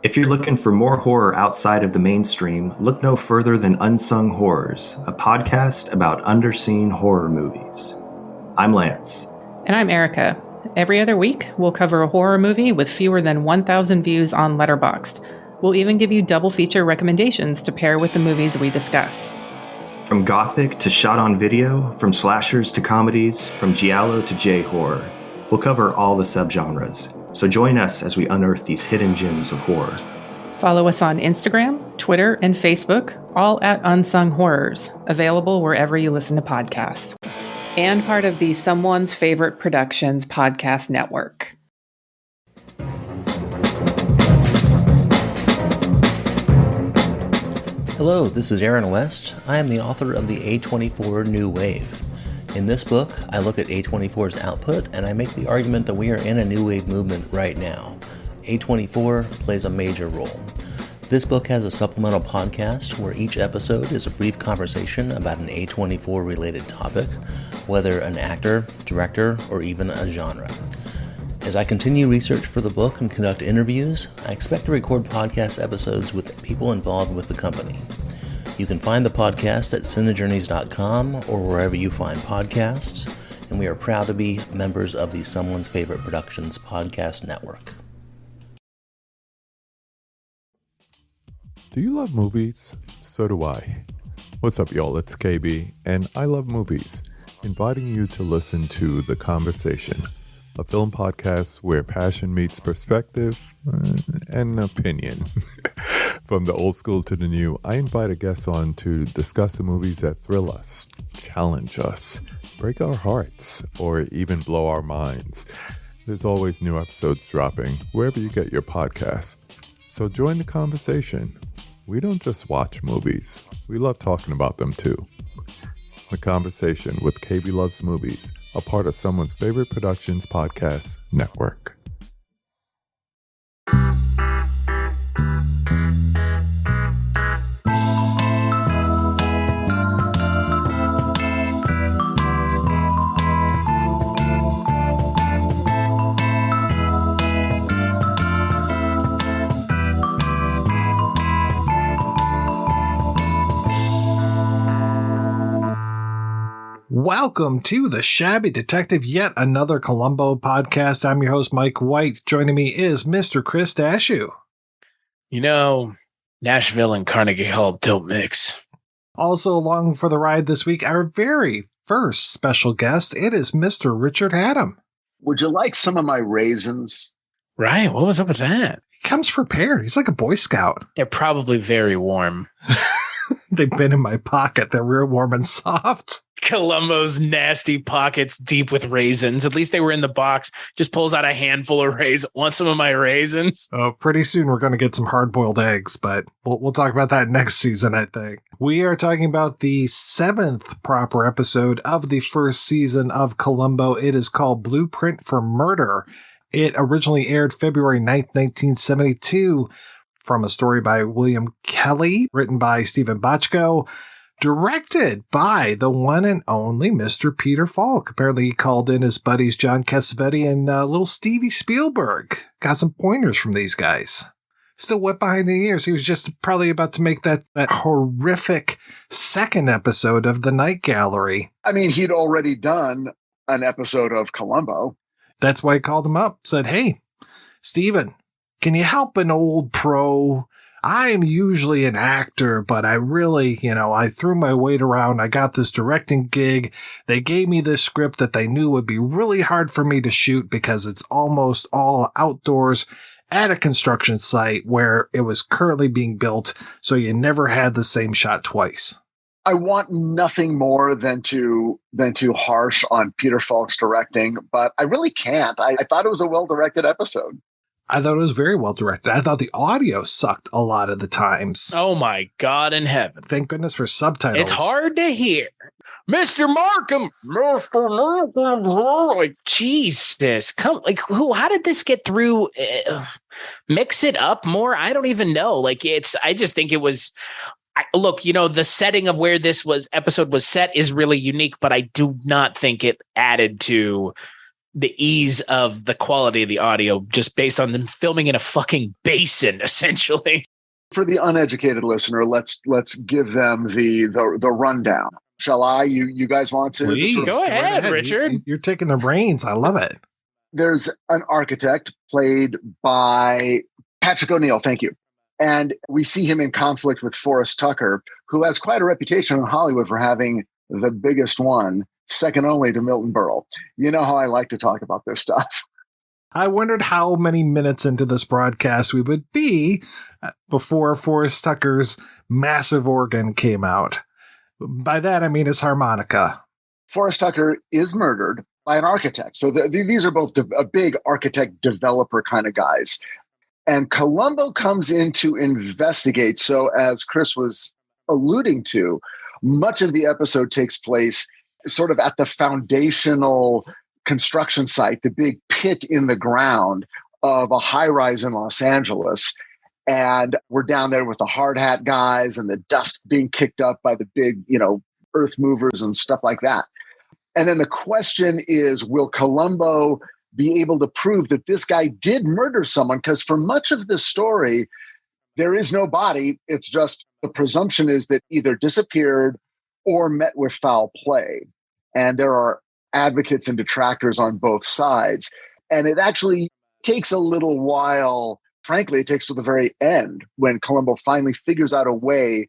If you're looking for more horror outside of the mainstream, look no further than Unsung Horrors, a podcast about underseen horror movies. I'm Lance. And I'm Erica. Every other week, we'll cover a horror movie with fewer than 1,000 views on Letterboxd. We'll even give you double feature recommendations to pair with the movies we discuss. From gothic to shot on video, from slashers to comedies, from giallo to J-horror, we'll cover all the subgenres. So join us as we unearth these hidden gems of horror. Follow us on Instagram, Twitter, and Facebook, all at Unsung Horrors, available wherever you listen to podcasts. And part of the Someone's Favorite Productions podcast network. Hello, this is Aaron West. I am the author of the A24 New Wave. In this book, I look at A24's output and I make the argument that we are in a new wave movement right now. A24 plays a major role. This book has a supplemental podcast where each episode is a brief conversation about an A24 related topic, whether an actor, director, or even a genre. As I continue research for the book and conduct interviews, I expect to record podcast episodes with people involved with the company. You can find the podcast at cinejourneys.com or wherever you find podcasts, and we are proud to be members of the Someone's Favorite Productions podcast network. Do you love movies? So do I. What's up, y'all? It's KB, and I love movies, inviting you to listen to The Conversation, a film podcast where passion meets perspective and opinion. From the old school to the new, I invite a guest on to discuss the movies that thrill us, challenge us, break our hearts, or even blow our minds. There's always new episodes dropping wherever you get your podcasts. So join the conversation. We don't just watch movies. We love talking about them too. The Conversation with KB Loves Movies, a part of Someone's Favorite Productions podcast network. Welcome to The Shabby Detective, yet another Columbo podcast. I'm your host, Mike White. Joining me is Mr. Chris Dashew. You know, Nashville and Carnegie Hall don't mix. Also along for the ride this week, our very first special guest, it is Mr. Richard Hatem. Would you like some of my raisins? Right, what was up with that? He comes prepared. He's like a Boy Scout. They're probably very warm. They've been in my pocket. They're real warm and soft. Columbo's nasty pockets deep with raisins. At least they were in the box. Just pulls out a handful of raisins. Want some of my raisins? Oh, pretty soon we're going to get some hard-boiled eggs, but we'll talk about that next season, I think. We are talking about the 7th proper episode of the first season of Columbo. It is called Blueprint for Murder. It originally aired February 9th, 1972, from a story by William Kelly, written by Stephen Bochco, directed by the one and only Mr. Peter Falk. Apparently he called in his buddies John Cassavetes and little Stevie Spielberg. Got some pointers from these guys. Still wet behind the ears. He was just probably about to make that horrific second episode of The Night Gallery. I mean, he'd already done an episode of Columbo. That's why he called him up. Said, hey, Stephen, can you help an old pro? I'm usually an actor, but I really, I threw my weight around. I got this directing gig. They gave me this script that they knew would be really hard for me to shoot because it's almost all outdoors at a construction site where it was currently being built. So you never had the same shot twice. I want nothing more than to harsh on Peter Falk's directing, but I really can't. I thought it was a well-directed episode. I thought it was very well directed. I thought the audio sucked a lot of the times. Oh my God in heaven. Thank goodness for subtitles. It's hard to hear. Mr. Markham! Like, Jesus. How did this get through? Mix it up more? I don't even know. I just think it was... Look, the setting of where this episode was set is really unique, but I do not think it added to the ease of the quality of the audio just based on them filming in a fucking basin, essentially. For the uneducated listener, let's give them the rundown. Shall I? You guys want to? Please Go ahead, Richard. You're taking the reins. I love it. There's an architect played by Patrick O'Neill. Thank you. And we see him in conflict with Forrest Tucker, who has quite a reputation in Hollywood for having the biggest one, second only to Milton Berle. You know how I like to talk about this stuff. I wondered how many minutes into this broadcast we would be before Forrest Tucker's massive organ came out. By that, I mean his harmonica. Forrest Tucker is murdered by an architect. So these are both a big architect developer kind of guys. And Columbo comes in to investigate. So as Chris was alluding to, much of the episode takes place sort of at the foundational construction site, the big pit in the ground of a high rise in Los Angeles. And we're down there with the hard hat guys and the dust being kicked up by the big, earth movers and stuff like that. And then the question is, will Columbo be able to prove that this guy did murder someone? Because for much of the story, there is no body. It's just the presumption is that either disappeared or met with foul play. And there are advocates and detractors on both sides. And it actually takes a little while. Frankly, it takes to the very end when Columbo finally figures out a way,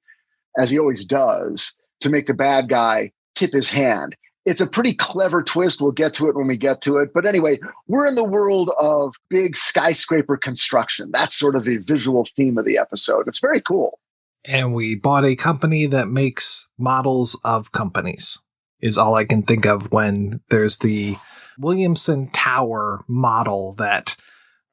as he always does, to make the bad guy tip his hand. It's a pretty clever twist. We'll get to it when we get to it. But anyway, we're in the world of big skyscraper construction. That's sort of the visual theme of the episode. It's very cool. And we bought a company that makes models of companies, is all I can think of when there's the Williamson Tower model that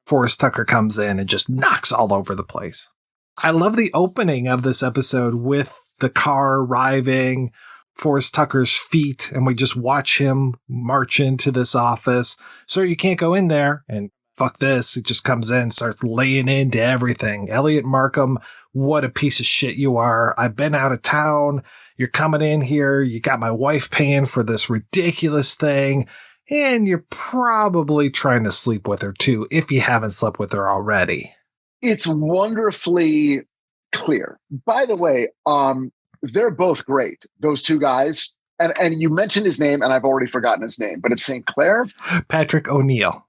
Forrest Tucker comes in and just knocks all over the place. I love the opening of this episode with the car arriving, Forrest Tucker's feet, and we just watch him march into this office. Sir, you can't go in there. And fuck this. He just comes in, starts laying into everything. Elliot Markham, what a piece of shit you are. I've been out of town. You're coming in here. You got my wife paying for this ridiculous thing. And you're probably trying to sleep with her too, if you haven't slept with her already. It's wonderfully clear. By the way, they're both great, those two guys. And you mentioned his name, and I've already forgotten his name, but it's St. Clair? Patrick O'Neill.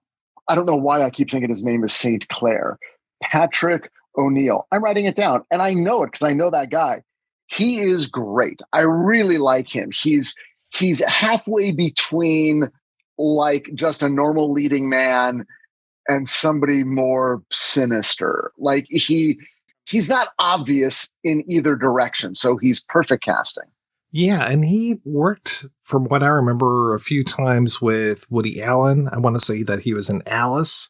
I don't know why I keep thinking his name is St. Clair. Patrick O'Neill. I'm writing it down, and I know it because I know that guy. He is great. I really like him. He's halfway between like just a normal leading man and somebody more sinister. Like he's not obvious in either direction. So he's perfect casting. Yeah. And he worked, from what I remember, a few times with Woody Allen. I want to say that he was in Alice.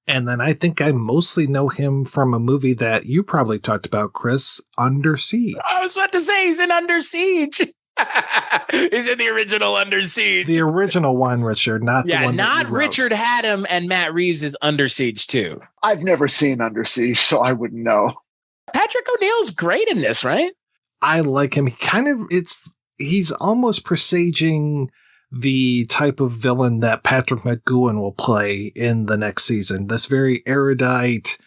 And then I think I mostly know him from a movie that you probably talked about, Chris, Under Siege. I was about to say he's in Under Siege. He's in the original Under Siege. The original one, Richard, not the one that you wrote. Richard Hatem and Matt Reeves is Under Siege too. I've never seen Under Siege, so I wouldn't know. Patrick O'Neill's great in this, right? I like him. He's almost presaging the type of villain that Patrick McGowan will play in the next season. This very erudite.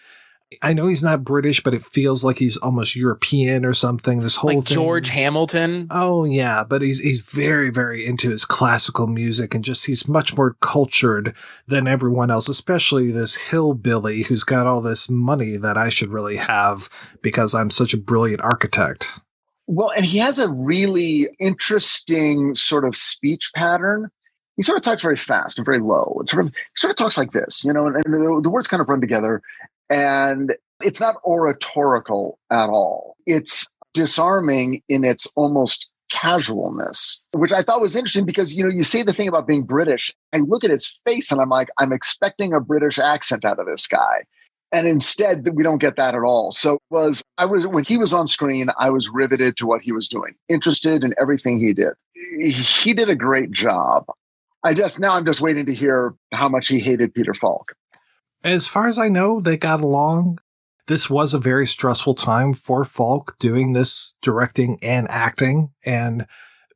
I know he's not British, but it feels like he's almost European or something. This whole like thing. George Hamilton. Oh yeah, but he's very, very into his classical music, and just he's much more cultured than everyone else, especially this hillbilly who's got all this money that I should really have because I'm such a brilliant architect. Well, and he has a really interesting sort of speech pattern. He sort of talks very fast and very low. He sort of talks like this, and the words kind of run together. And it's not oratorical at all. It's disarming in its almost casualness, which I thought was interesting because, you say the thing about being British. I look at his face and I'm like, I'm expecting a British accent out of this guy. And instead, we don't get that at all. So when he was on screen, I was riveted to what he was doing, interested in everything he did. He did a great job. I'm just waiting to hear how much he hated Peter Falk. As far as I know, they got along. This was a very stressful time for Falk doing this directing and acting. And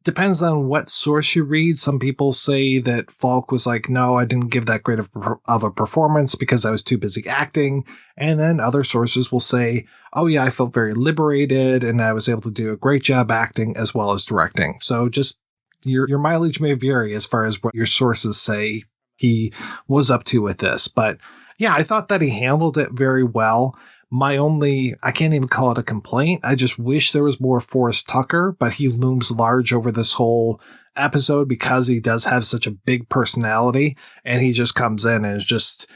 depends on what source you read. Some people say that Falk was like, no, I didn't give that great of a performance because I was too busy acting. And then other sources will say, oh yeah, I felt very liberated and I was able to do a great job acting as well as directing. So just your mileage may vary as far as what your sources say he was up to with this. But yeah, I thought that he handled it very well. I can't even call it a complaint. I just wish there was more Forrest Tucker, but he looms large over this whole episode because he does have such a big personality, and he just comes in and is just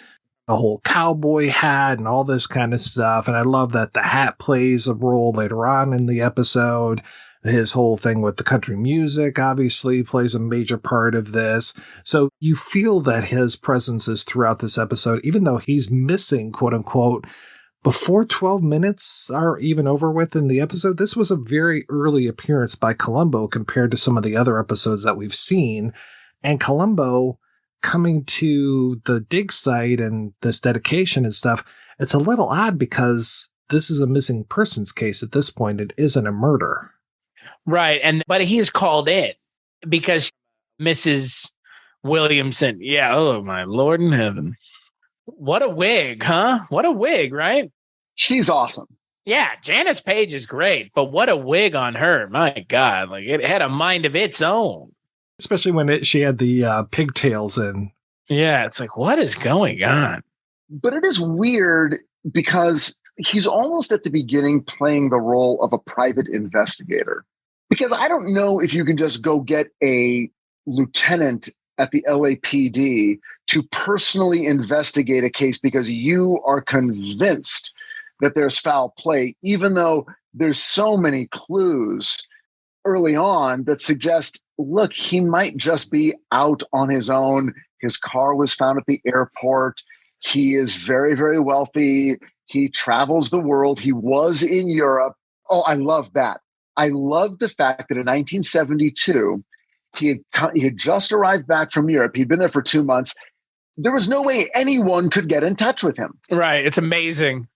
a whole cowboy hat and all this kind of stuff. And I love that the hat plays a role later on in the episode. His whole thing with the country music obviously plays a major part of this. So you feel that his presence is throughout this episode, even though he's missing, quote unquote, before 12 minutes are even over with in the episode. This was a very early appearance by Columbo compared to some of the other episodes that we've seen. And Columbo coming to the dig site and this dedication and stuff, it's a little odd because this is a missing persons case at this point. It isn't a murder. Right. But he's called in because Mrs. Williamson. Yeah. Oh, my Lord in heaven. What a wig, huh? What a wig, right? She's awesome. Yeah, Janice Page is great, but what a wig on her. My God, like it had a mind of its own. Especially when she had the pigtails in. Yeah, it's like, what is going on? But it is weird because he's almost at the beginning playing the role of a private investigator. Because I don't know if you can just go get a lieutenant at the LAPD to personally investigate a case because you are convinced that there's foul play, even though there's so many clues early on that suggest, look, he might just be out on his own. His car was found at the airport. He is very, very wealthy. He travels the world. He was in Europe. Oh, I love that. I love the fact that in 1972, he had just arrived back from Europe. He'd been there for 2 months. There was no way anyone could get in touch with him. Right. It's amazing.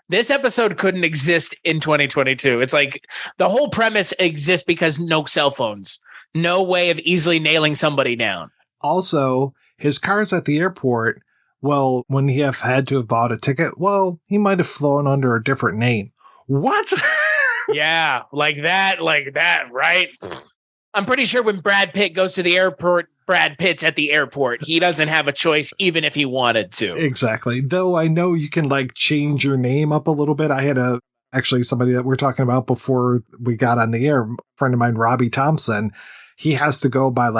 This episode couldn't exist in 2022. It's like the whole premise exists because no cell phones, no way of easily nailing somebody down. Also, his car's at the airport. Well, when he had to have bought a ticket, well, he might have flown under a different name. What? Yeah, like that, right? I'm pretty sure when Brad Pitt goes to the airport, Brad Pitt's at the airport. He doesn't have a choice, even if he wanted to. Exactly. Though I know you can change your name up a little bit. I had actually somebody that we're talking about before we got on the air, a friend of mine, Robbie Thompson. He has to go by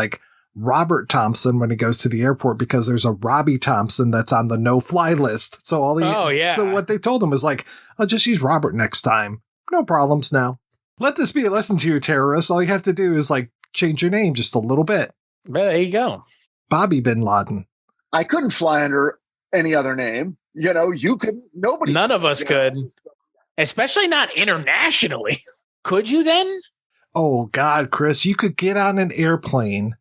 Robert Thompson when he goes to the airport because there's a Robbie Thompson that's on the no-fly list. So So what they told him was I'll just use Robert next time. No problems now. Let this be a lesson to you, terrorists. All you have to do is change your name just a little bit. Well, there you go. Bobby Bin Laden. I couldn't fly under any other name. You could. Nobody. None of us could. Especially not internationally. Could you then? Oh, God, Chris. You could get on an airplane.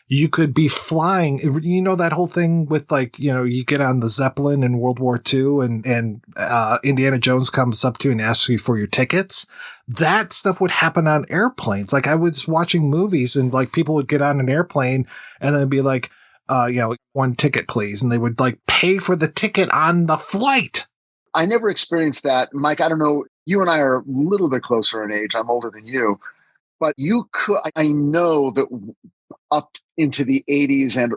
You could be flying. You know that whole thing with you get on the Zeppelin in World War II and Indiana Jones comes up to you and asks you for your tickets. That stuff would happen on airplanes. I was watching movies and people would get on an airplane and then be one ticket, please. And they would pay for the ticket on the flight. I never experienced that. Mike, I don't know. You and I are a little bit closer in age. I'm older than you, but I know that up into the 80s and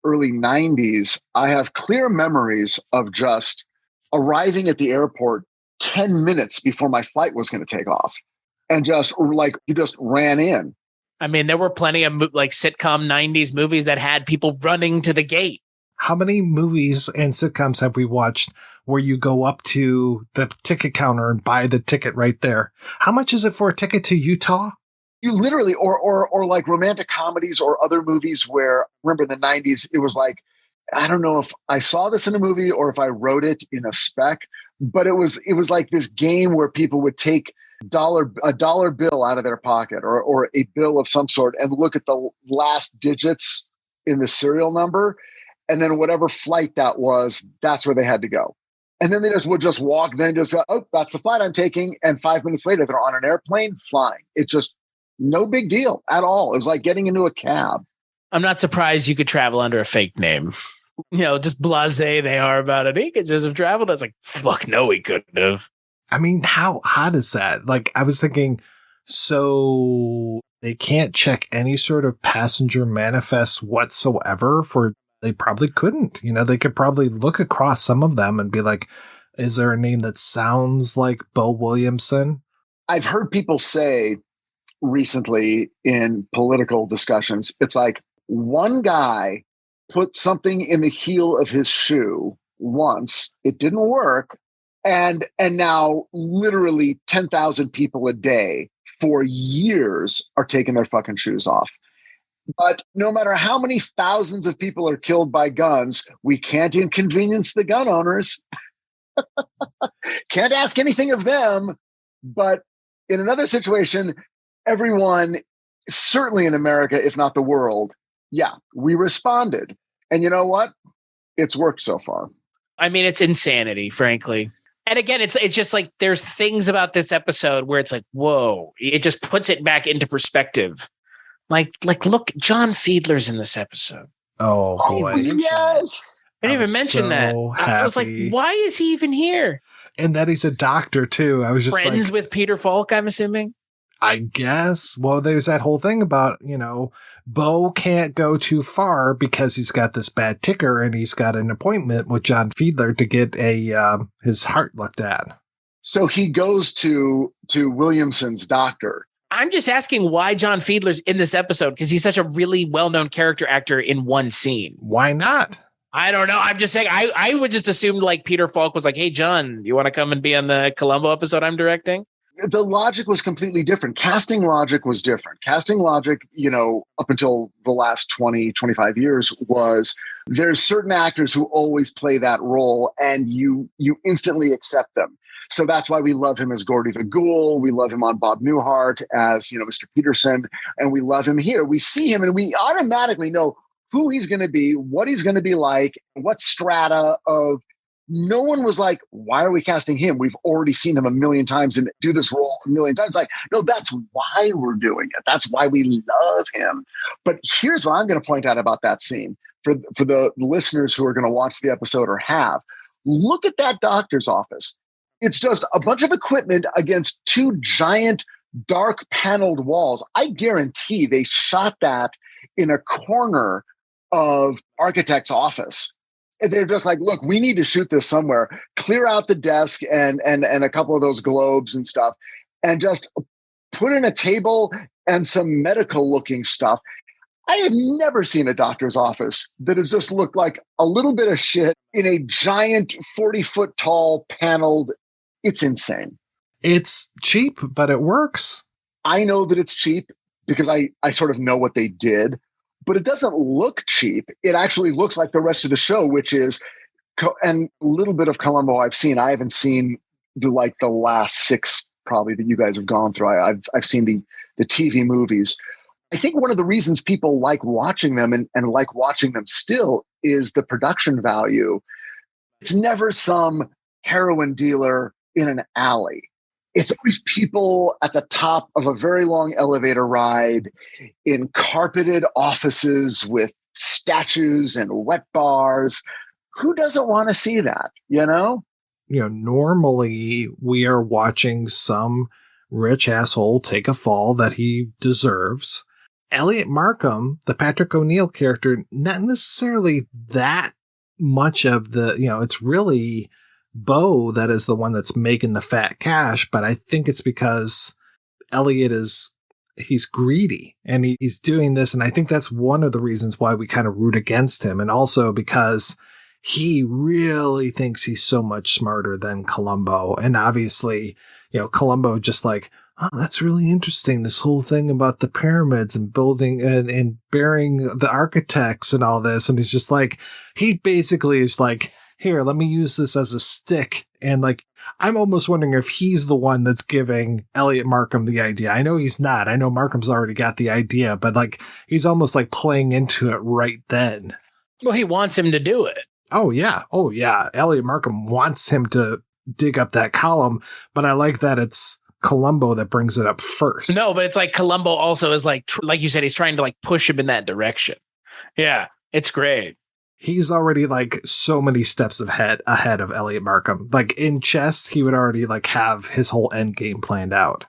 early 90s, I have clear memories of just arriving at the airport 10 minutes before my flight was going to take off. And you just ran in. I mean, there were plenty of sitcom 90s movies that had people running to the gate. How many movies and sitcoms have we watched where you go up to the ticket counter and buy the ticket right there? How much is it for a ticket to Utah? You literally, or romantic comedies or other movies where, remember in the 90s, it was I don't know if I saw this in a movie or if I wrote it in a spec, but it was like this game where people would take a dollar bill out of their pocket or a bill of some sort and look at the last digits in the serial number. And then whatever flight that was, that's where they had to go. And then they would just walk, then just go, oh, that's the flight I'm taking. And 5 minutes later, they're on an airplane flying. It just no big deal at all. It was like getting into a cab. I'm not surprised you could travel under a fake name. Just blasé they are about it. He could just have traveled. I was like, fuck, no, he couldn't have. I mean, how hot is that? Like, I was thinking, so they can't check any sort of passenger manifest whatsoever they probably couldn't. They could probably look across some of them and be like, is there a name that sounds like Bo Williamson? I've heard people say recently in political discussions, it's like one guy put something in the heel of his shoe once, it didn't work, and now literally 10,000 people a day for years are taking their fucking shoes off. But no matter how many thousands of people are killed by guns, we can't inconvenience the gun owners. Can't ask anything of them. But in another situation, everyone, certainly in America, if not the world, we responded. And you know what? It's worked so far. I mean, it's insanity, frankly. And again, it's just like there's things about this episode where it's like, whoa, it just puts it back into perspective. Like look, John Fiedler's in this episode. Oh, boy. Yes. I didn't even mention that. I was like, why is he even here? And that he's a doctor, too. I was just friends with Peter Falk, I'm assuming. I guess. Well, there's that whole thing about, Bo can't go too far because he's got this bad ticker and he's got an appointment with John Fiedler to get his heart looked at. So he goes to Williamson's doctor. I'm just asking why John Fiedler's in this episode because he's such a really well-known character actor in one scene. Why not? I don't know. I'm just saying I would just assume like Peter Falk was like, hey, John, you want to come and be on the Columbo episode I'm directing? The logic was completely different. Casting logic was different. Casting logic, up until the last 20, 25 years was there's certain actors who always play that role and you instantly accept them. So that's why we love him as Gordy the Ghoul. We love him on Bob Newhart as, Mr. Peterson. And we love him here. We see him and we automatically know who he's going to be, what he's going to be like, what strata of. No one was like, why are we casting him? We've already seen him a million times and do this role a million times. Like, no, that's why we're doing it. That's why we love him. But here's what I'm going to point out about that scene for the listeners who are going to watch the episode or have. Look at that doctor's office. It's just a bunch of equipment against two giant dark paneled walls. I guarantee they shot that in a corner of architect's office. And they're just like, look, we need to shoot this somewhere. Clear out the desk and a couple of those globes and stuff, and just put in a table and some medical looking stuff. I have never seen a doctor's office that has just looked like a little bit of shit in a giant 40-foot tall paneled. It's insane. It's cheap, but it works. I know that it's cheap because I sort of know what they did. But it doesn't look cheap. It actually looks like the rest of the show, which is, and a little bit of Columbo I've seen. I haven't seen the last 6 probably that you guys have gone through. I've seen the TV movies. I think one of the reasons people like watching them and like watching them still is the production value. It's never some heroin dealer in an alley. It's always people at the top of a very long elevator ride in carpeted offices with statues and wet bars. Who doesn't want to see that, Normally we are watching some rich asshole take a fall that he deserves. Elliot Markham, the Patrick O'Neill character, not necessarily that much of the, it's really Bo that is the one that's making the fat cash, but I think it's because Elliot he's greedy and he's doing this. And I think that's one of the reasons why we kind of root against him. And also because he really thinks he's so much smarter than Columbo. And obviously, Columbo just like, oh, that's really interesting. This whole thing about the pyramids and building and burying the architects and all this. And it's just like, he basically is like, here, let me use this as a stick. And I'm almost wondering if he's the one that's giving Elliot Markham the idea. I know he's not. I know Markham's already got the idea, but he's almost playing into it right then. Well, he wants him to do it. Oh, yeah. Elliot Markham wants him to dig up that column, but I like that it's Columbo that brings it up first. No, but it's like Columbo also is like you said, he's trying to like push him in that direction. Yeah, it's great. He's already like so many steps ahead of Elliot Markham. Like in chess, he would already like have his whole end game planned out.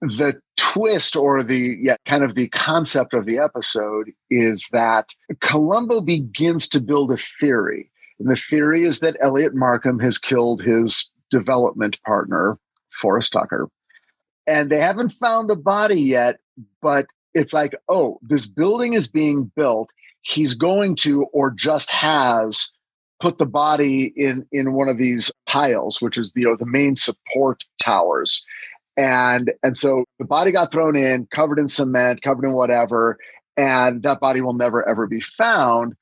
The twist or the kind of the concept of the episode is that Columbo begins to build a theory. And the theory is that Elliot Markham has killed his development partner, Forrest Tucker. And they haven't found the body yet, but it's like, oh, this building is being built. He's going to, or just has, put the body in one of these piles, which is the main support towers. And so the body got thrown in, covered in cement, covered in whatever, and that body will never, ever be found.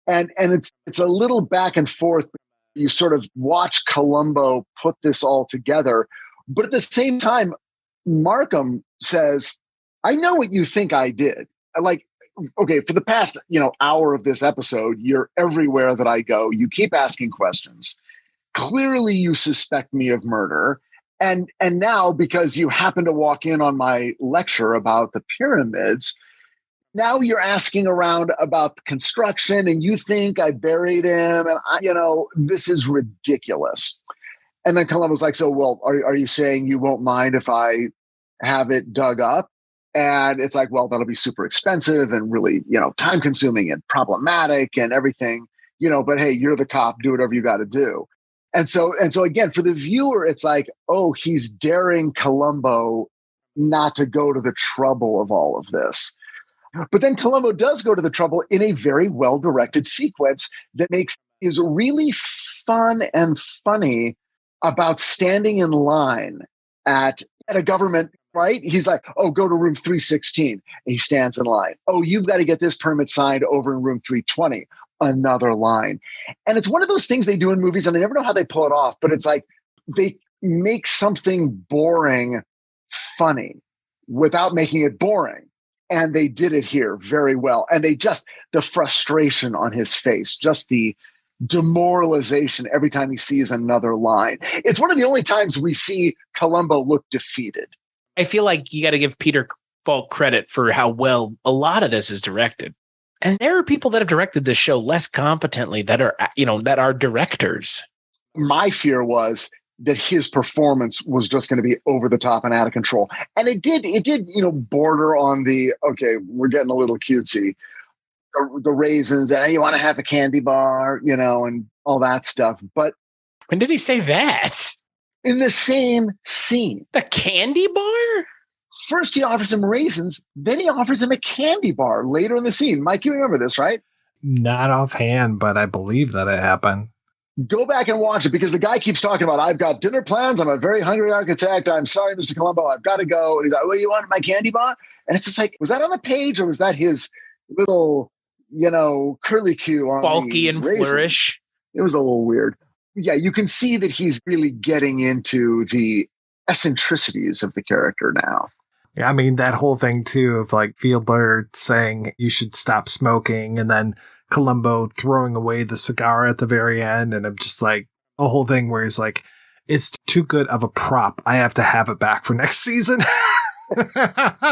And it's a little back and forth. You sort of watch Columbo put this all together. But at the same time, Markham says, I know what you think I did. Like, okay, for the past, hour of this episode, you're everywhere that I go. You keep asking questions. Clearly you suspect me of murder. And now, because you happen to walk in on my lecture about the pyramids, now you're asking around about the construction and you think I buried him. And, this is ridiculous. And then Columbo's like, so, well, are you saying you won't mind if I have it dug up? And it's like, well, that'll be super expensive and really, time consuming and problematic and everything, but hey, you're the cop, do whatever you got to do. And so again, for the viewer, it's like, oh, he's daring Columbo not to go to the trouble of all of this. But then Columbo does go to the trouble in a very well-directed sequence that is really fun and funny about standing in line at a government, right? He's like, oh, go to room 316. And he stands in line. Oh, you've got to get this permit signed over in room 320. Another line. And it's one of those things they do in movies, and I never know how they pull it off, but it's like they make something boring funny without making it boring. And they did it here very well. And the frustration on his face, just the demoralization every time he sees another line. It's one of the only times we see Columbo look defeated. I feel like you got to give Peter Falk credit for how well a lot of this is directed. And there are people that have directed this show less competently that are directors. My fear was that his performance was just going to be over the top and out of control. And it did, border on the, okay, we're getting a little cutesy. The raisins, and you want to have a candy bar, and all that stuff. But when did he say that? In the same scene. The candy bar? First he offers him raisins, then he offers him a candy bar later in the scene. Mike, you remember this, right? Not offhand, but I believe that it happened. Go back and watch it, because the guy keeps talking about, I've got dinner plans. I'm a very hungry architect. I'm sorry, Mr. Columbo, I've got to go. And he's like, well, you want my candy bar? And it's just like, was that on the page or was that his little, curlicue on bulky and raisins? flourish? It was a little weird. Yeah, you can see that he's really getting into the eccentricities of the character now. Yeah, I mean, that whole thing, too, of like Fiedler saying you should stop smoking and then Columbo throwing away the cigar at the very end. And I'm just like, a whole thing where he's like, it's too good of a prop. I have to have it back for next season.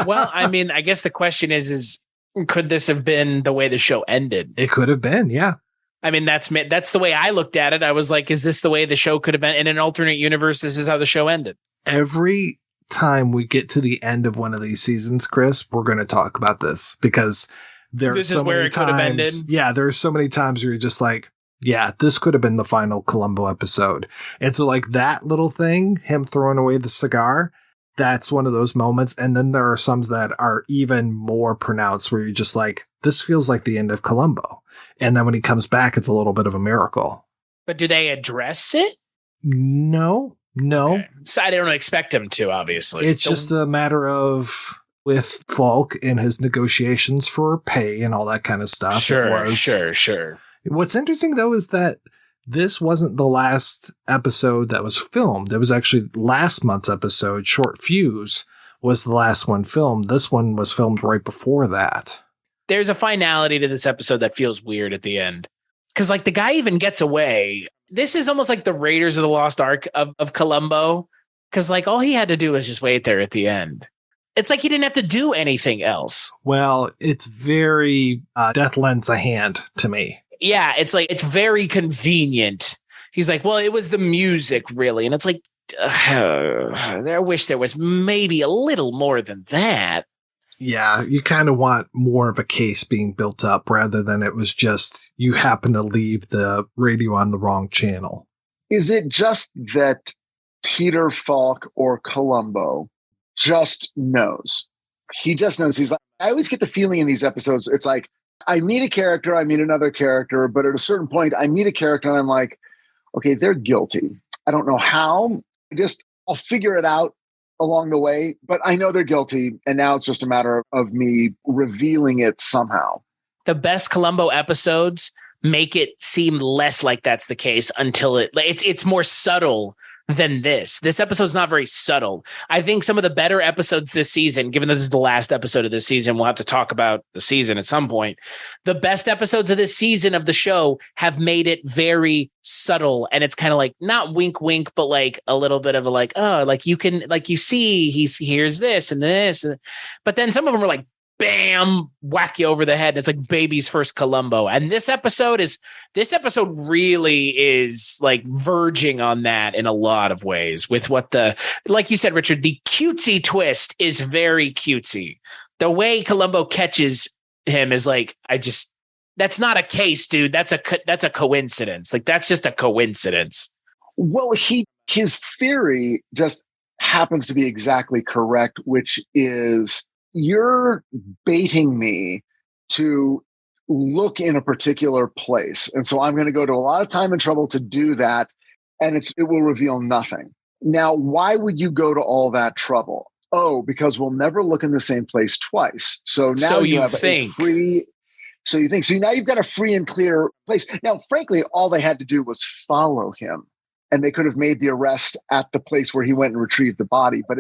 Well, I mean, I guess the question is could this have been the way the show ended? It could have been, yeah. I mean, that's the way I looked at it. I was like, is this the way the show could have been? In an alternate universe, this is how the show ended. Every time we get to the end of one of these seasons, Chris, we're going to talk about this, because there are so many times. Yeah, there are so many times where you're just like, yeah, this could have been the final Columbo episode. And so like that little thing, him throwing away the cigar, that's one of those moments. And then there are some that are even more pronounced where you're just like, this feels like the end of Columbo. And then when he comes back, it's a little bit of a miracle. But do they address it? No. Okay. So I don't expect him to, obviously. It's just a matter of, with Falk in his negotiations for pay and all that kind of stuff. Sure. What's interesting, though, is that this wasn't the last episode that was filmed. It was actually last month's episode, Short Fuse, was the last one filmed. This one was filmed right before that. There's a finality to this episode that feels weird at the end. Because, like, the guy even gets away. This is almost like the Raiders of the Lost Ark of Columbo. Because like all he had to do was just wait there at the end. It's like he didn't have to do anything else. Well, it's very death lends a hand to me. Yeah, it's like it's very convenient. He's like, well, it was the music, really. And it's like, I wish there was maybe a little more than that. Yeah, you kind of want more of a case being built up rather than it was just you happen to leave the radio on the wrong channel. Is it just that Peter Falk or Columbo just knows? He just knows. He's like, I always get the feeling in these episodes, it's like, I meet a character, I meet another character, but at a certain point, I meet a character and I'm like, okay, they're guilty. I don't know how. I'll figure it out along the way, but I know they're guilty. And now it's just a matter of me revealing it somehow. The best Columbo episodes make it seem less like that's the case until it's more subtle than this. This episode's not very subtle. I think some of the better episodes this season, given that this is the last episode of this season, we'll have to talk about the season at some point. The best episodes of this season of the show have made it very subtle. And it's kind of like not wink, wink, but like a little bit of a like, oh, like you can, like you see, here's this and this. But then some of them are like, bam, whack you over the head. It's like baby's first Columbo. And this episode really is like verging on that in a lot of ways with what like you said, Richard, the cutesy twist is very cutesy. The way Columbo catches him is like, that's not a case, dude. That's a coincidence. Like, that's just a coincidence. Well, his theory just happens to be exactly correct, which is, you're baiting me to look in a particular place. And so I'm going to go to a lot of time and trouble to do that. And it will reveal nothing. Now, why would you go to all that trouble? Oh, because we'll never look in the same place twice. So now you have a free. So you think, so now you've got a free and clear place. Now, frankly, all they had to do was follow him and they could have made the arrest at the place where he went and retrieved the body. But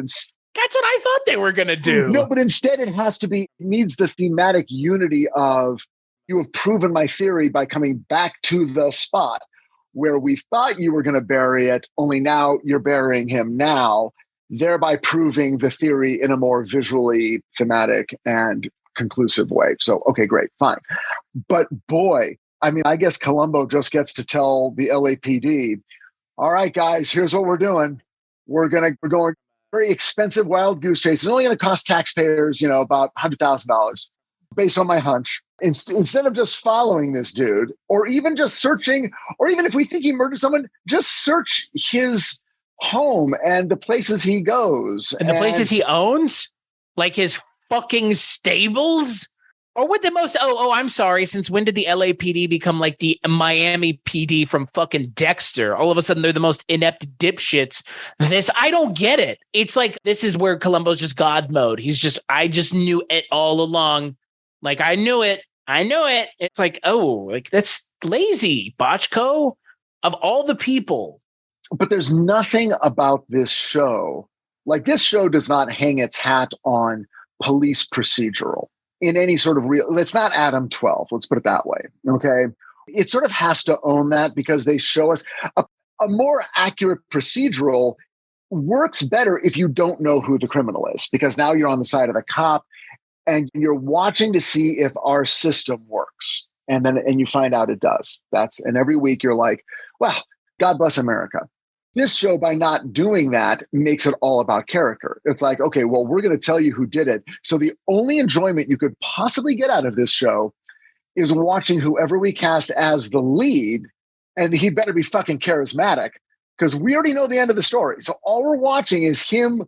that's what I thought they were going to do. No, but instead it needs the thematic unity of, you have proven my theory by coming back to the spot where we thought you were going to bury it, only now you're burying him now, thereby proving the theory in a more visually thematic and conclusive way. So, okay, great, fine. But boy, I mean, I guess Columbo just gets to tell the LAPD, all right, guys, here's what we're doing. We're going very expensive wild goose chase. It's only going to cost taxpayers, about $100,000 based on my hunch. Instead of just following this dude, or even just searching, or even if we think he murdered someone, just search his home and the places he goes. And the places he owns? Like his fucking stables? Or would the most, I'm sorry, since when did the LAPD become like the Miami PD from fucking Dexter? All of a sudden, they're the most inept dipshits. I don't get it. It's like, this is where Columbo's just God mode. I just knew it all along. Like, I knew it. It's like, that's lazy, Botchko, of all the people. But there's nothing about this show. Like, this show does not hang its hat on police procedural in any sort of real, it's not Adam 12. Let's put it that way. Okay. It sort of has to own that because they show us a more accurate procedural works better if you don't know who the criminal is, because now you're on the side of the cop and you're watching to see if our system works. And you find out it does. And every week you're like, well, God bless America. This show, by not doing that, makes it all about character. It's like, okay, well, we're going to tell you who did it. So the only enjoyment you could possibly get out of this show is watching whoever we cast as the lead, and he better be fucking charismatic because we already know the end of the story. So all we're watching is him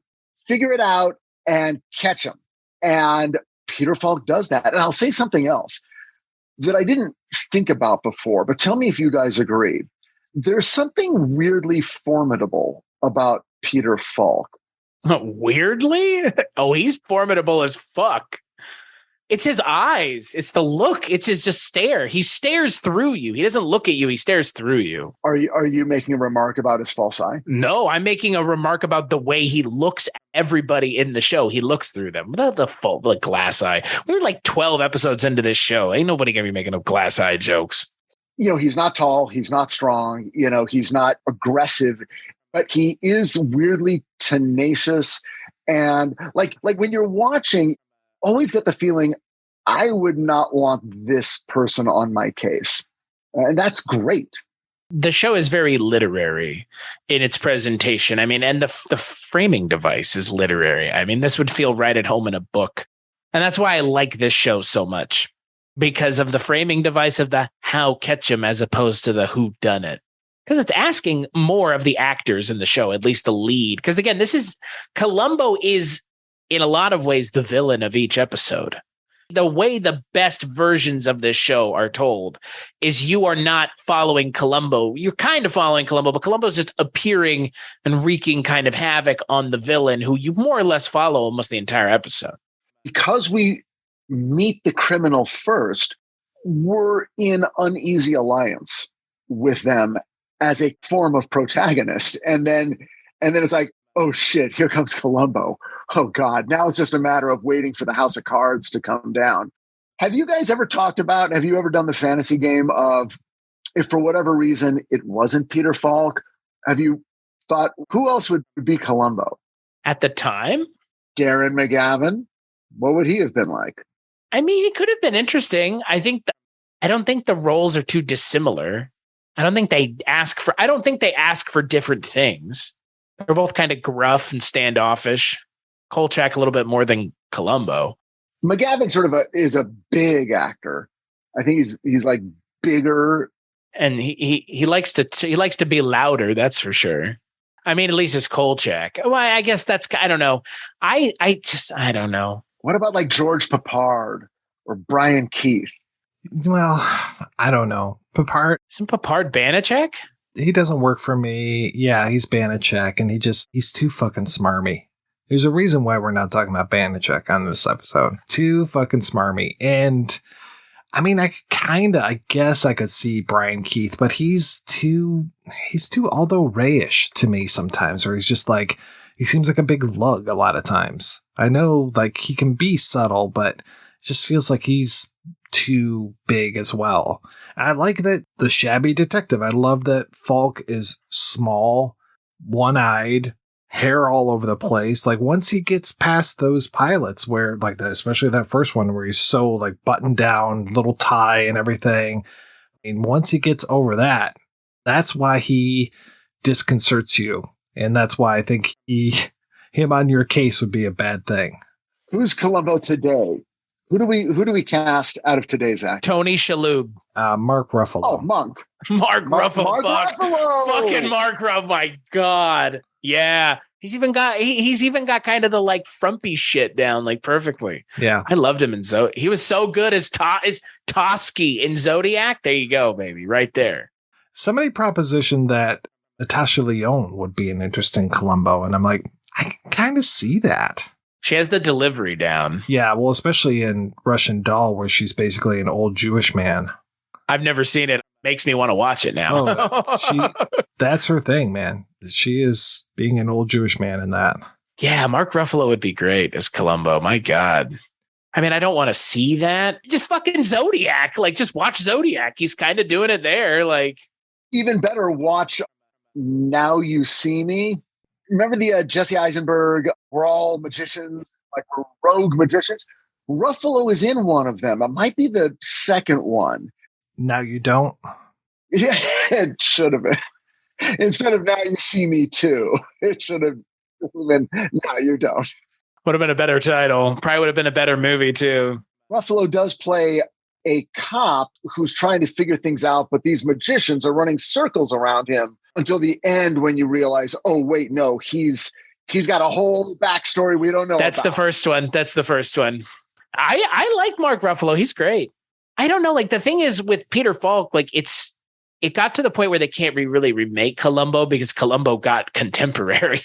figure it out and catch him. And Peter Falk does that. And I'll say something else that I didn't think about before, but tell me if you guys agree. There's something weirdly formidable about Peter Falk. Weirdly? Oh, he's formidable as fuck. It's his eyes. It's the look. It's his just stare. He stares through you. He doesn't look at you. He stares through you. Are you making a remark about his false eye? No, I'm making a remark about the way he looks at everybody in the show. He looks through them. The glass eye. We're like 12 episodes into this show. Ain't nobody gonna be making up glass eye jokes. He's not tall, he's not strong, he's not aggressive, but he is weirdly tenacious. And like when you're watching, always get the feeling, I would not want this person on my case. And that's great. The show is very literary in its presentation. I mean, and the framing device is literary. I mean, this would feel right at home in a book. And that's why I like this show so much, because of the framing device of the how catch 'em as opposed to the who done it. Because it's asking more of the actors in the show, at least the lead. Because again, Columbo is in a lot of ways the villain of each episode. The way the best versions of this show are told is you are not following Columbo. You're kind of following Columbo, but Columbo's just appearing and wreaking kind of havoc on the villain who you more or less follow almost the entire episode. Because we meet the criminal first, we're in uneasy alliance with them as a form of protagonist. And then it's like, oh shit, here comes Columbo. Oh God, now it's just a matter of waiting for the house of cards to come down. Have you guys ever have you ever done the fantasy game of, if for whatever reason it wasn't Peter Falk, have you thought, who else would be Columbo? At the time? Darren McGavin? What would he have been like? I mean, it could have been interesting. I don't think the roles are too dissimilar. I don't think they ask for different things. They're both kind of gruff and standoffish. Kolchak a little bit more than Columbo. McGavin is a big actor. I think he's like bigger, and he likes to be louder. That's for sure. I mean, at least it's Kolchak. Well, I guess I don't know. I don't know. What about like George Papard or Brian Keith? Well, I don't know. Papard. Isn't Papard Banachek? He doesn't work for me. Yeah, he's Banachek, and he's too fucking smarmy. There's a reason why we're not talking about Banachek on this episode. Too fucking smarmy. And I mean, I guess I could see Brian Keith, but he's too Aldo Ray-ish to me sometimes, or he's just like, he seems like a big lug a lot of times. I know like he can be subtle, but it just feels like he's too big as well. And I like that the shabby detective. I love that Falk is small, one-eyed, hair all over the place. Like once he gets past those pilots where like that, especially that first one where he's so like buttoned down, little tie and everything. I mean, once he gets over that, that's why he disconcerts you. And that's why I think him on your case would be a bad thing. Who's Columbo today? Who do we cast out of today's act? Tony Shalhoub. Mark Ruffalo. Oh, Monk. Mark Ruffalo. Ruffalo. Fucking Mark Ruffalo. My God. Yeah. He's even got kind of the like frumpy shit down like perfectly. Yeah. I loved him in Zodiac. He was so good as Tosky in Zodiac. There you go, baby. Right there. Somebody propositioned that Natasha Lyonne would be an interesting Columbo. And I'm like, I can kind of see that. She has the delivery down. Yeah, well, especially in Russian Doll, where she's basically an old Jewish man. I've never seen it. Makes me want to watch it now. That's her thing, man. She is being an old Jewish man in that. Yeah, Mark Ruffalo would be great as Columbo. My God. I mean, I don't want to see that. Just fucking Zodiac. Like, just watch Zodiac. He's kind of doing it there. Like, even better, watch Now You See Me. Remember the Jesse Eisenberg, we're all magicians, like we're rogue magicians? Ruffalo is in one of them. It might be the second one. Now You Don't? Yeah, it should have been. Instead of Now You See Me Too, it should have been Now You Don't. Would have been a better title. Probably would have been a better movie too. Ruffalo does play a cop who's trying to figure things out, but these magicians are running circles around him until the end when you realize, oh, wait, no, he's got a whole backstory we don't know That's about. the first one. That's the first one. I like Mark Ruffalo. He's great. I don't know. Like the thing is with Peter Falk, like it got to the point where they can't really remake Columbo because Columbo got contemporary.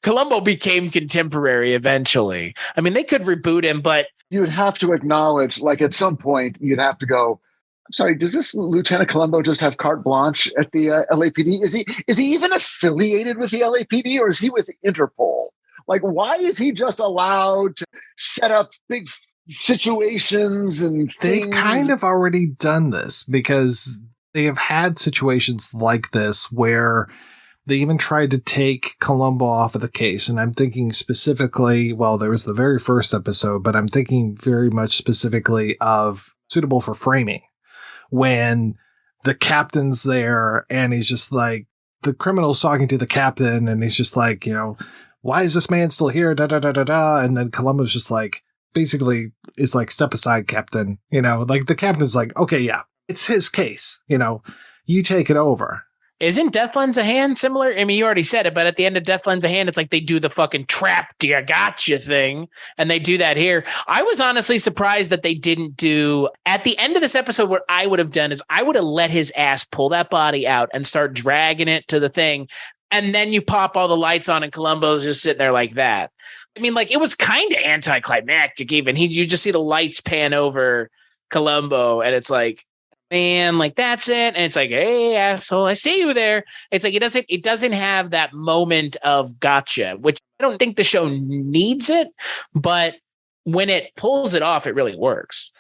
Columbo became contemporary eventually. I mean, they could reboot him, but you'd have to acknowledge, like at some point, you'd have to go, I'm sorry, does this Lieutenant Columbo just have carte blanche at the LAPD? Is he even affiliated with the LAPD or is he with Interpol? Like, why is he just allowed to set up big situations and things? They've kind of already done this because they have had situations like this where They even tried to take Columbo off of the case. And I'm thinking specifically, well, there was the very first episode, but I'm thinking very much specifically of Suitable for Framing, when the captain's there and he's just like, the criminal's talking to the captain and he's just like, why is this man still here? Da, da, da, da, da. And then Columbo's just like, basically is like, step aside, captain. Like the captain's like, okay, yeah, it's his case. You take it over. Isn't Death Lends a Hand similar? I mean, you already said it, but at the end of Death Lends a Hand, it's like they do the fucking trapped you gotcha thing. And they do that here. I was honestly surprised that they didn't do at the end of this episode. What I would have done is I would have let his ass pull that body out and start dragging it to the thing. And then you pop all the lights on and Columbo's just sitting there like that. I mean, like it was kind of anticlimactic even. You just see the lights pan over Columbo and it's like, man, like that's it. And it's like, hey, asshole, I see you there. It's like it doesn't have that moment of gotcha, which I don't think the show needs it, but when it pulls it off, it really works.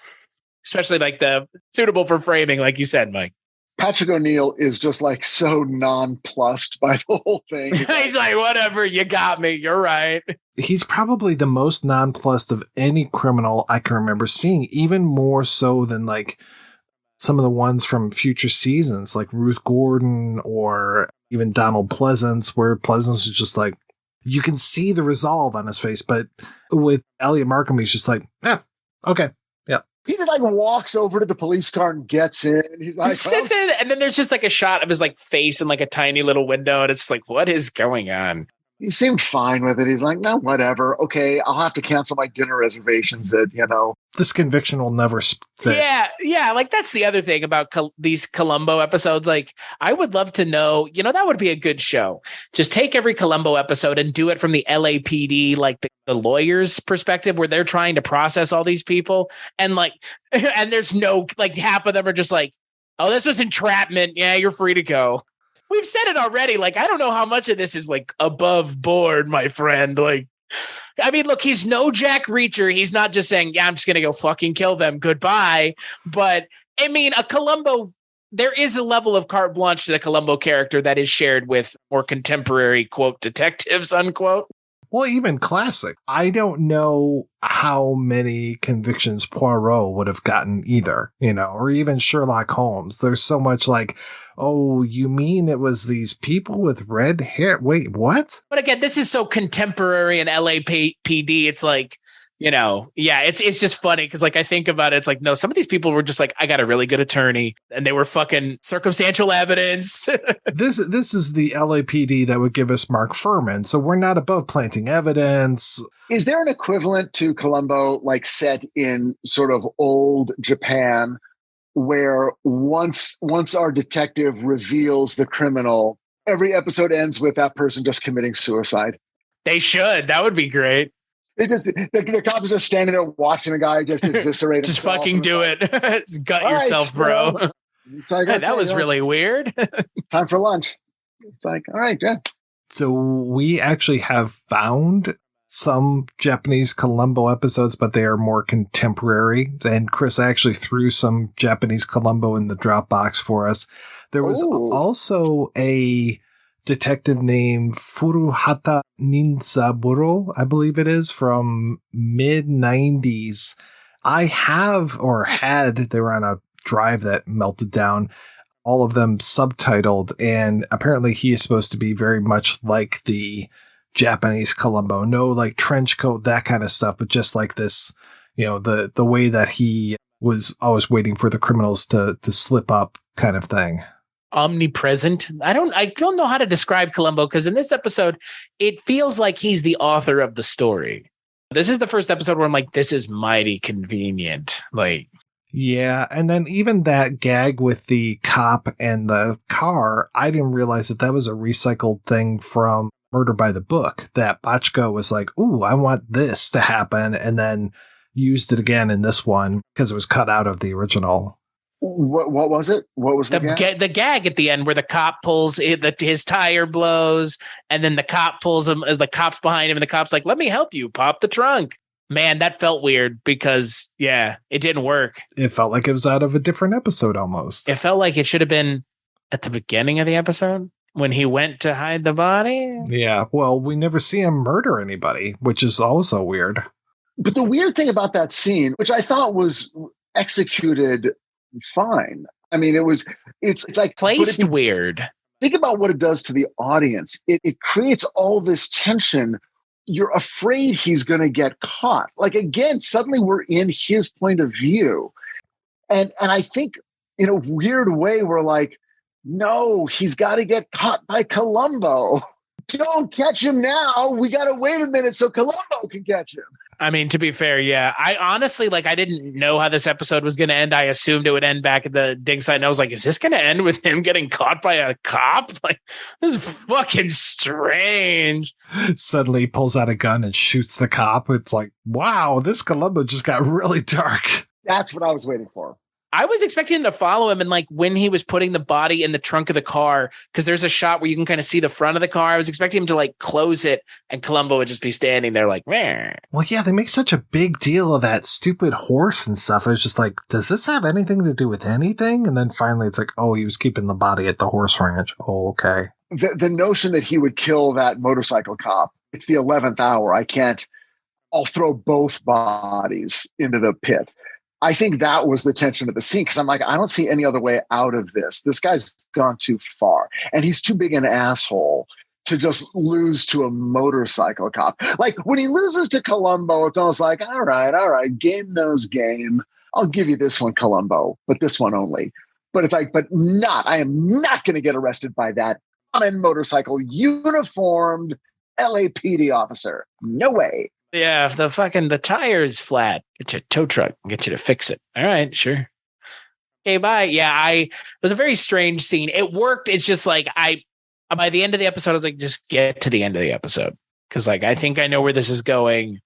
Especially like the Suitable for Framing, like you said, Mike. Patrick O'Neill is just like so nonplussed by the whole thing. He's like, whatever, you got me. You're right. He's probably the most nonplussed of any criminal I can remember seeing, even more so than like some of the ones from future seasons, like Ruth Gordon or even Donald Pleasance, where Pleasance is just like, you can see the resolve on his face. But with Elliot Markham, he's just like, yeah, okay, yeah. He like walks over to the police car and gets in. He's like, he sits in, and then there's just like a shot of his like face in like a tiny little window, and it's like, what is going on? He seemed fine with it. He's like, no, whatever. Okay, I'll have to cancel my dinner reservations at, This conviction will never stick. Yeah. Like that's the other thing about these Columbo episodes. Like I would love to know, that would be a good show. Just take every Columbo episode and do it from the LAPD, like the lawyer's perspective, where they're trying to process all these people. And like, and there's no, like half of them are just like, oh, this was entrapment. Yeah, you're free to go. We've said it already. Like, I don't know how much of this is like above board, my friend. Like, I mean, look, he's no Jack Reacher. He's not just saying, yeah, I'm just going to go fucking kill them. Goodbye. But I mean, a Columbo, there is a level of carte blanche to the Columbo character that is shared with more contemporary, quote, detectives, unquote. Well, even classic. I don't know how many convictions Poirot would have gotten either, or even Sherlock Holmes. There's so much like, oh, you mean it was these people with red hair? Wait, what? But again, this is so contemporary and LAPD. It's like, it's just funny because like I think about it, it's like, no, some of these people were just like, I got a really good attorney and they were fucking circumstantial evidence. This is the LAPD that would give us Mark Furman. So we're not above planting evidence. Is there an equivalent to Columbo like set in sort of old Japan where once our detective reveals the criminal, every episode ends with that person just committing suicide? They should. That would be great. They just the cop is just standing there watching the guy just eviscerate just himself. Fucking do it. Just gut yourself, bro. It's like, hey, that was really weird. Time for lunch. It's like, all right, good. So we actually have found some Japanese Columbo episodes, but they are more contemporary. And Chris actually threw some Japanese Columbo in the Dropbox for us. There was also a detective named Furuhata Ninzaburo, I believe it is, from mid-90s. I have, or had, they were on a drive that melted down, all of them subtitled, and apparently he is supposed to be very much like the Japanese Columbo. No, like trench coat, that kind of stuff, but just like this, the way that he was always waiting for the criminals to slip up kind of thing. Omnipresent. I don't know how to describe Columbo because in this episode, it feels like he's the author of the story. This is the first episode where I'm like, this is mighty convenient. Like, yeah. And then even that gag with the cop and the car, I didn't realize that was a recycled thing from Murder by the Book, that Bachko was like, ooh, I want this to happen. And then used it again in this one because it was cut out of the original. What was it? What was the gag? The gag at the end where the cop pulls his tire blows and then the cop pulls him as the cop's behind him and the cop's like, let me help you pop the trunk. Man, that felt weird because, yeah, it didn't work. It felt like it was out of a different episode almost. It felt like it should have been at the beginning of the episode. When he went to hide the body? Yeah, well, we never see him murder anybody, which is also weird. But the weird thing about that scene, which I thought was executed fine. I mean, it's like placed weird. Think about what it does to the audience. It creates all this tension. You're afraid he's going to get caught. Like, again, suddenly we're in his point of view. And I think in a weird way, we're like, no, he's got to get caught by Columbo. Don't catch him now. We got to wait a minute so Columbo can catch him. I mean, to be fair, yeah. I honestly, I didn't know how this episode was going to end. I assumed it would end back at the dig site. And I was like, is this going to end with him getting caught by a cop? Like, this is fucking strange. Suddenly he pulls out a gun and shoots the cop. It's like, wow, this Columbo just got really dark. That's what I was waiting for. I was expecting him to follow him, and when he was putting the body in the trunk of the car, because there's a shot where you can kind of see the front of the car. I was expecting him to close it, and Columbo would just be standing there like, meh. Well, yeah, they make such a big deal of that stupid horse and stuff. I was just like, does this have anything to do with anything? And then finally it's like, oh, he was keeping the body at the horse ranch. Oh, okay. The notion that he would kill that motorcycle cop, it's the 11th hour. I'll throw both bodies into the pit. I think that was the tension of the scene, because I'm like, I don't see any other way out of this. This guy's gone too far, and he's too big an asshole to just lose to a motorcycle cop. Like, when he loses to Columbo, it's almost like, all right, game knows game. I'll give you this one, Columbo, but this one only. But it's like, I am not going to get arrested by that common motorcycle uniformed LAPD officer. No way. Yeah, if the tire is flat, get you a tow truck and get you to fix it. All right, sure. Okay, bye. Yeah, it was a very strange scene. It worked. It's just like by the end of the episode, I was like, just get to the end of the episode. Because I think I know where this is going.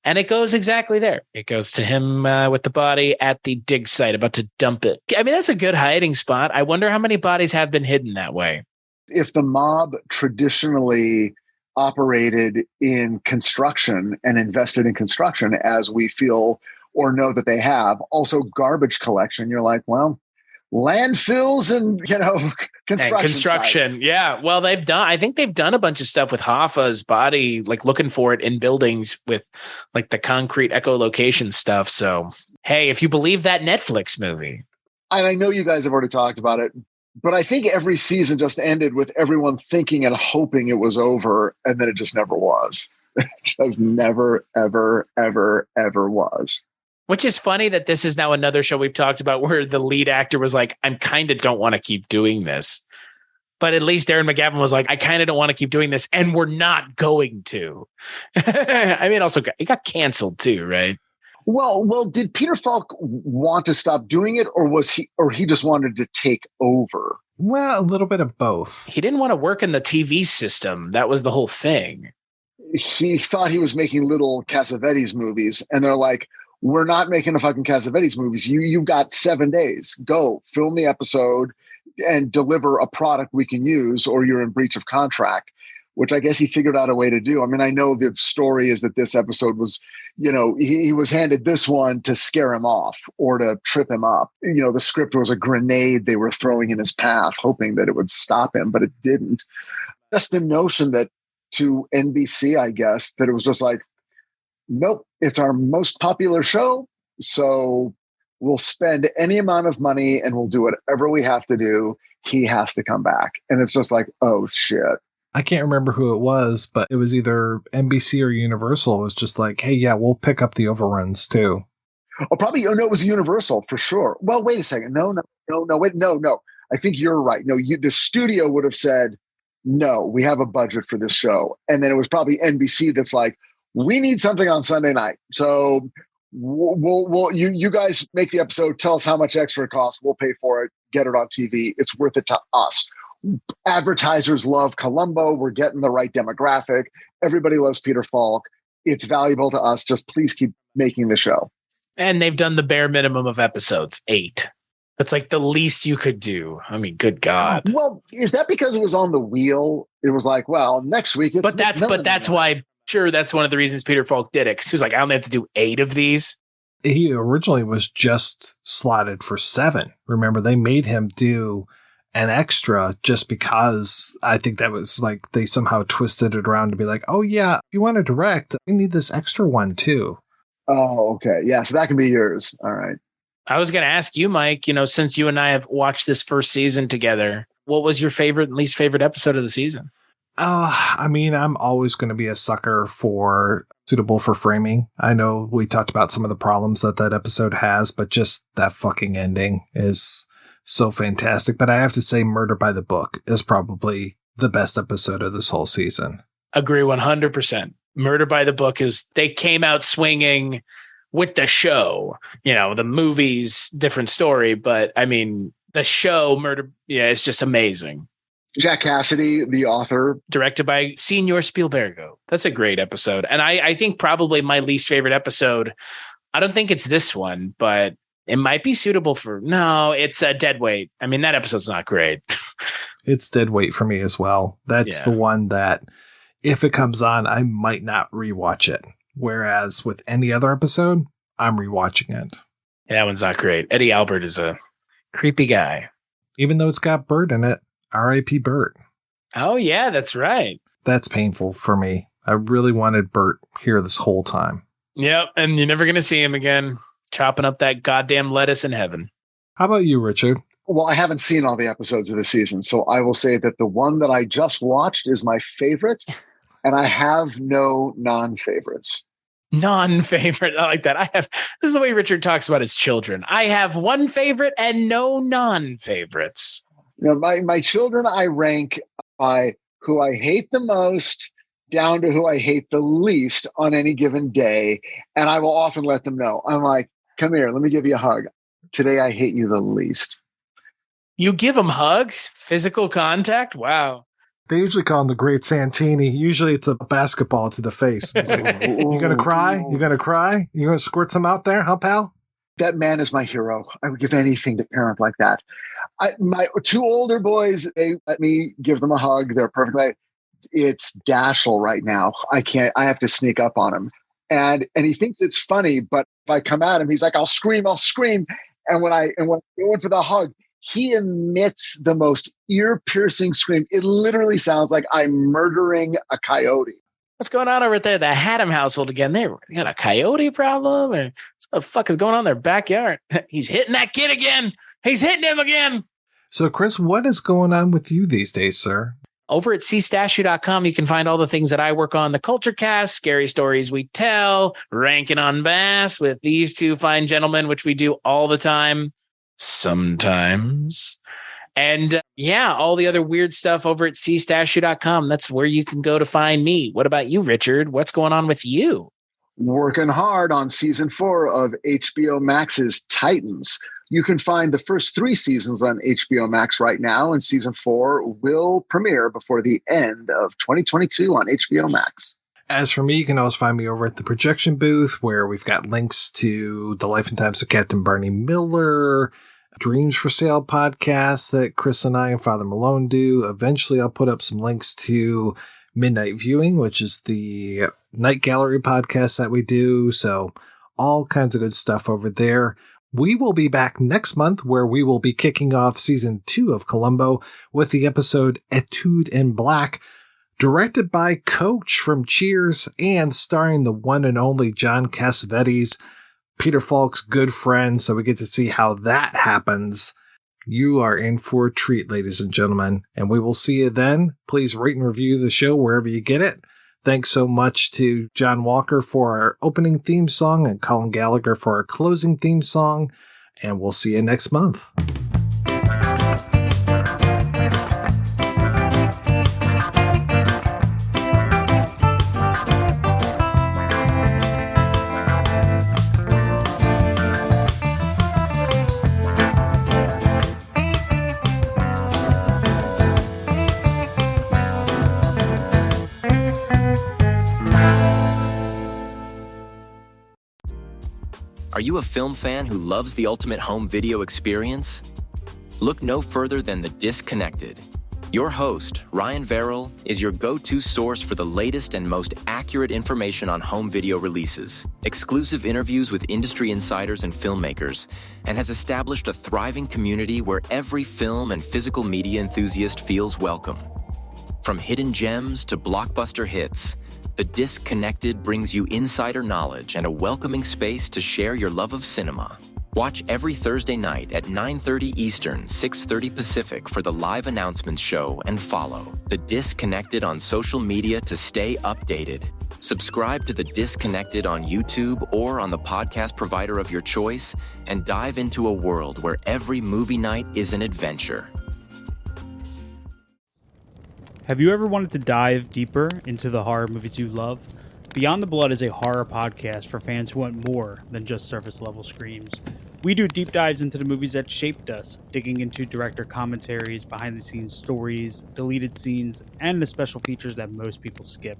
And it goes exactly there. It goes to him with the body at the dig site, about to dump it. I mean, that's a good hiding spot. I wonder how many bodies have been hidden that way. If the mob traditionally operated in construction and invested in construction, as we feel or know that they have, also garbage collection, you're like, well, landfills and construction sites. Yeah, well, I think they've done a bunch of stuff with Hoffa's body, looking for it in buildings with the concrete echolocation stuff. So hey, if you believe that Netflix movie. And I know you guys have already talked about it, but I think every season just ended with everyone thinking and hoping it was over, and then it just never was. It just never, ever, ever, ever was. Which is funny that this is now another show we've talked about where the lead actor was like, I kind of don't want to keep doing this. But at least Darren McGavin was like, I kind of don't want to keep doing this, and we're not going to. I mean, also, it got canceled too, right? Well, did Peter Falk want to stop doing it, or he just wanted to take over? Well, a little bit of both. He didn't want to work in the TV system. That was the whole thing. He thought he was making little Cassavetes movies, and they're like, we're not making a fucking Cassavetes movies. You've got 7 days. Go film the episode and deliver a product we can use, or you're in breach of contract, which I guess he figured out a way to do. I mean, I know the story is that this episode was, he was handed this one to scare him off or to trip him up. The script was a grenade they were throwing in his path, hoping that it would stop him, but it didn't. Just the notion that to NBC, I guess, that it was just like, nope, it's our most popular show, so we'll spend any amount of money and we'll do whatever we have to do. He has to come back. And it's just like, oh, shit. I can't remember who it was, but it was either NBC or Universal. It was just like, hey, yeah, we'll pick up the overruns too. Oh, probably. Oh, no, it was Universal for sure. Well, wait a second. No. I think you're right. No, the studio would have said, no, we have a budget for this show. And then it was probably NBC that's like, we need something on Sunday night. So you guys make the episode, tell us how much extra it costs. We'll pay for it, get it on TV. It's worth it to us. Advertisers love Columbo. We're getting the right demographic. Everybody loves Peter Falk. It's valuable to us. Just please keep making the show. And they've done the bare minimum of episodes, 8. That's like the least you could do. I mean, good God. Well, is that because it was on the wheel? It was like, well, next week it's that's why. Sure, that's one of the reasons Peter Falk did it, because he was like, I only have to do 8 of these. He originally was just slotted for 7. Remember, they made him do an extra just because I think that was like they somehow twisted it around to be like, oh yeah, if you want to direct, we need this extra one too. Oh, okay. Yeah, so that can be yours. All right. I was going to ask you, Mike, since you and I have watched this first season together, what was your favorite and least favorite episode of the season? I mean, I'm always going to be a sucker for suitable for framing. I know we talked about some of the problems that episode has, but just that fucking ending is so fantastic. But I have to say Murder by the Book is probably the best episode of this whole season. Agree 100%. Murder by the Book they came out swinging with the show. The movie's different story, but I mean, the show it's just amazing. Jack Cassidy, the author. Directed by Senor Spielbergo. That's a great episode. And I think probably my least favorite episode, I don't think it's this one, but it might be suitable for... No, it's Dead Weight. I mean, that episode's not great. It's Dead Weight for me as well. That's the one that, if it comes on, I might not rewatch it. Whereas with any other episode, I'm rewatching it. Yeah, that one's not great. Eddie Albert is a creepy guy. Even though it's got Bert in it. R.I.P. Bert. Oh, yeah, that's right. That's painful for me. I really wanted Bert here this whole time. Yep, and you're never going to see him again, chopping up that goddamn lettuce in heaven. How about you, Richard? Well, I haven't seen all the episodes of the season, so I will say that the one that I just watched is my favorite, and I have no non-favorites. Non-favorite. I like that. This is the way Richard talks about his children. I have one favorite and no non-favorites. My children I rank by who I hate the most down to who I hate the least on any given day. And I will often let them know. I'm like, come here, let me give you a hug. Today I hate you the least. You give them hugs? Physical contact? Wow. They usually call him the Great Santini. Usually it's a basketball to the face. It's like, you going to cry? You going to cry? You going to squirt some out there, huh, pal? That man is my hero. I would give anything to parent like that. My two older boys, they let me give them a hug. They're perfect. It's Dashel right now. I have to sneak up on him. And he thinks it's funny, but if I come at him, he's like, I'll scream. And when I go in for the hug, he emits the most ear-piercing scream. It literally sounds like I'm murdering a coyote. What's going on over there? The Hatem household again. They got a coyote problem? Or what the fuck is going on in their backyard? He's hitting that kid again. He's hitting him again. So, Chris, what is going on with you these days, sir? Over at cstashu.com, you can find all the things that I work on. The Culture Cast, Scary Stories We Tell, Rankin' on Bass with these two fine gentlemen, which we do all the time. Sometimes. And all the other weird stuff over at cstashu.com. That's where you can go to find me. What about you, Richard? What's going on with you? Working hard on season 4 of HBO Max's Titans. You can find the first 3 seasons on HBO Max right now, and season 4 will premiere before the end of 2022 on HBO Max. As for me, you can always find me over at the Projection Booth, where we've got links to The Life and Times of Captain Barney Miller, Dreams for Sale podcast that Chris and I and Father Malone do. Eventually, I'll put up some links to Midnight Viewing, which is the Night Gallery podcast that we do. So all kinds of good stuff over there. We will be back next month, where we will be kicking off season 2 of Columbo with the episode Etude in Black, directed by Coach from Cheers and starring the one and only John Cassavetes, Peter Falk's good friend. So we get to see how that happens. You are in for a treat, ladies and gentlemen, and we will see you then. Please rate and review the show wherever you get it. Thanks so much to John Walker for our opening theme song and Colin Gallagher for our closing theme song. And we'll see you next month. Are you a film fan who loves the ultimate home video experience? Look no further than The Disconnected. Your host, Ryan Verrill, is your go-to source for the latest and most accurate information on home video releases, exclusive interviews with industry insiders and filmmakers, and has established a thriving community where every film and physical media enthusiast feels welcome. From hidden gems to blockbuster hits, The Disconnected brings you insider knowledge and a welcoming space to share your love of cinema. Watch every Thursday night at 9:30 Eastern, 6:30 Pacific for the live announcements show and follow The Disconnected on social media to stay updated. Subscribe to The Disconnected on YouTube or on the podcast provider of your choice and dive into a world where every movie night is an adventure. Have you ever wanted to dive deeper into the horror movies you love? Beyond the Blood is a horror podcast for fans who want more than just surface-level screams. We do deep dives into the movies that shaped us, digging into director commentaries, behind-the-scenes stories, deleted scenes, and the special features that most people skip.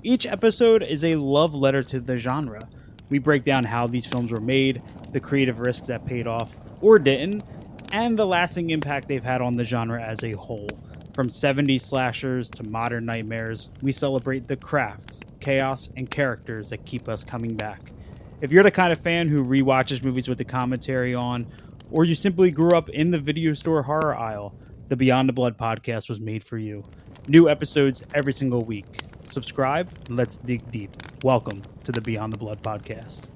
Each episode is a love letter to the genre. We break down how these films were made, the creative risks that paid off or didn't, and the lasting impact they've had on the genre as a whole. From 70s slashers to modern nightmares, we celebrate the craft, chaos, and characters that keep us coming back. If you're the kind of fan who rewatches movies with the commentary on, or you simply grew up in the video store horror aisle, the Beyond the Blood podcast was made for you. New episodes every single week. Subscribe, and let's dig deep. Welcome to the Beyond the Blood podcast.